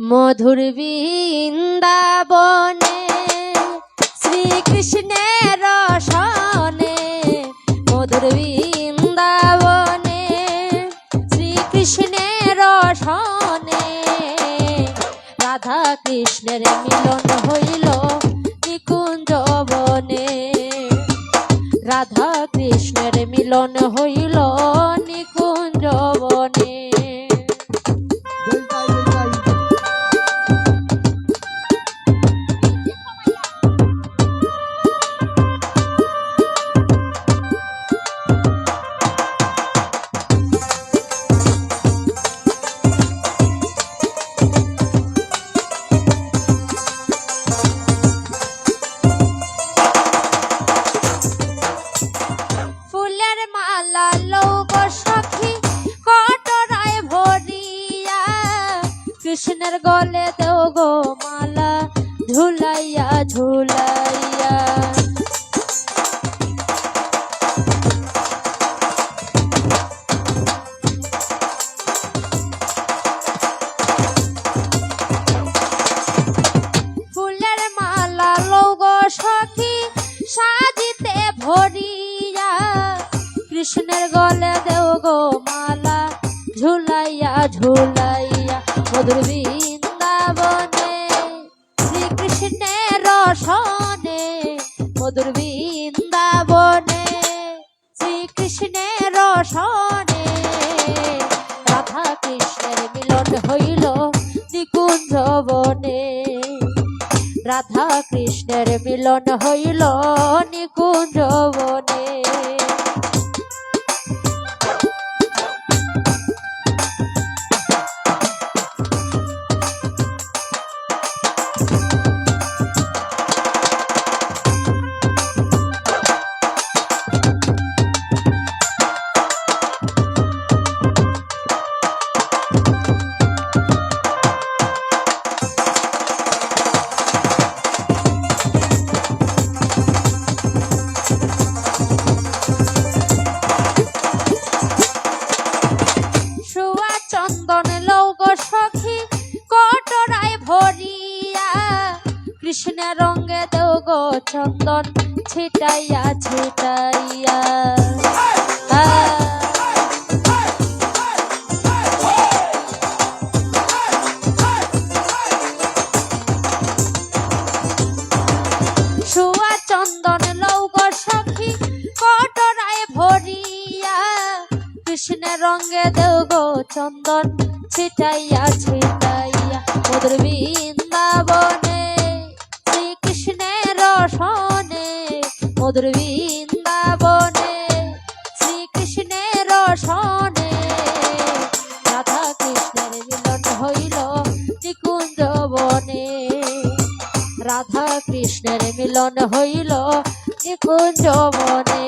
মধুর বৃন্দাবনে শ্রীকৃষ্ণের রসনে, মধুর বৃন্দাবনে শ্রীকৃষ্ণের রসনে, রাধা কৃষ্ণের মিলন হইল নিকুঞ্জ বনে, রাধা কৃষ্ণের মিলন হইল নিকুঞ্জ বনে। কৃষ্ণের গলে দেও গো মালা ঝুলাইয়া ঝুলাইয়া, ফুলের মালা লও গো সখী সাজিতে ভরিয়া, কৃষ্ণের গলে দেও গো মালা ঝুলাইয়া ঝুলাইয়া, মধুর বৃন্দাবনে শ্রীকৃষ্ণের রসনে, মধুর বৃন্দাবনে শ্রীকৃষ্ণের রসনে, রাধা কৃষ্ণের মিলন হইল নিকুঞ্জ বনে, রাধা কৃষ্ণের মিলন হইল নিকুঞ্জ বনে। কৃষ্ণের রঙে দেও গো চন্দন ছিটাইয়া ছিটাইয়া, সুয়া চন্দন লও গো সখী কটরায় ভরিয়া, কৃষ্ণের রঙে দেও গো চন্দন ছিটাইয়া ছিটাইয়া, মধুর বৃন্দাবনে শ্রীকৃষ্ণের রসনে, মধুর বৃন্দাবনে শ্রীকৃষ্ণের রসনে, রাধা কৃষ্ণের মিলন হইল নিকুঞ্জ বনে, রাধা কৃষ্ণের মিলন হইল নিকুঞ্জ বনে।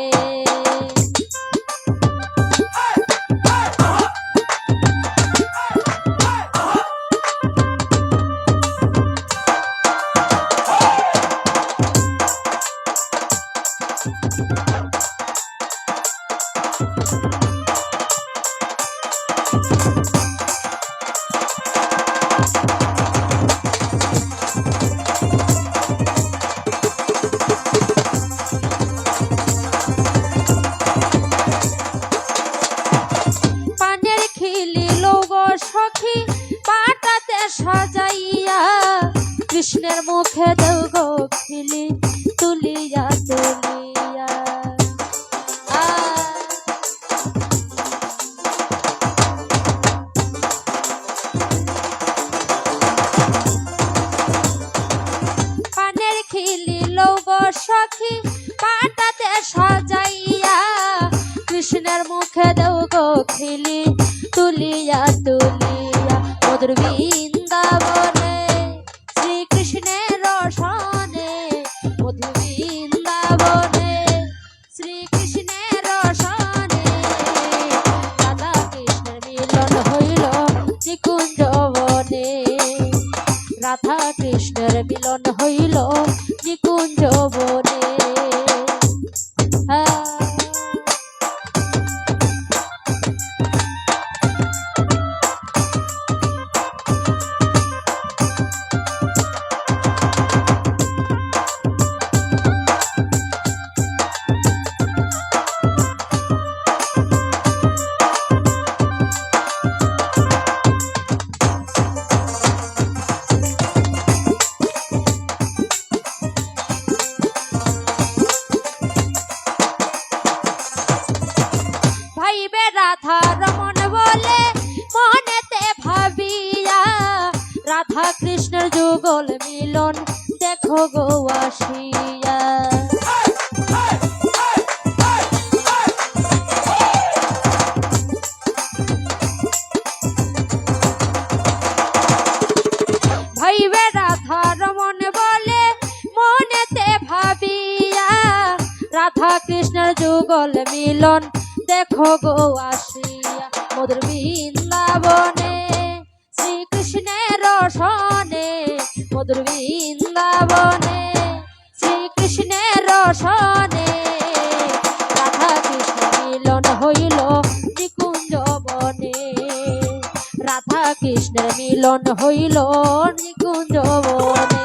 সাজাইয়া কৃষ্ণের মুখে দেও গো খিলি তুলিয়া তুলিয়া, পানের খিলি লও গো সখী পাটাতে সাজাইয়া, কৃষ্ণের মুখে দেও গো খিলি তুলিয়া তুলিয়া, মধুর বৃন্দাবনে শ্রীকৃষ্ণের রসনে, মধুর বৃন্দাবনে শ্রীকৃষ্ণের রসনে, রাধা কৃষ্ণের মিলন হইল নিকুঞ্জ বনে, রাধা কৃষ্ণের মিলন হইল নিকুঞ্জ বনে। রাধা কৃষ্ণের যুগল মিলন দেখো গো আসিয়া। ভাইবে রাধা রমন বলে মনেতে ভাবিয়া, রাধা কৃষ্ণের যুগল মিলন দেখো গো আসিয়া। মধুর বৃন্দাবনে শ্রীকৃষ্ণের রসনে, মধুর বৃন্দাবনে শ্রীকৃষ্ণের রসনে, রাধা কৃষ্ণ মিলন হইল নিকুঞ্জ বনে, রাধা কৃষ্ণের মিলন হইল নিকুঞ্জ বনে।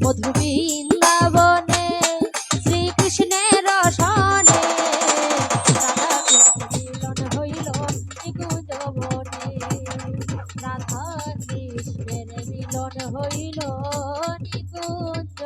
মধুর বৃন্দাবনে শ্রীকৃষ্ণের রসনে, রাধা কৃষ্ণ মিলন হইল নিকুঞ্জ বনে, রাধা কৃষ্ণের মিলন হইল নিকুঞ্জ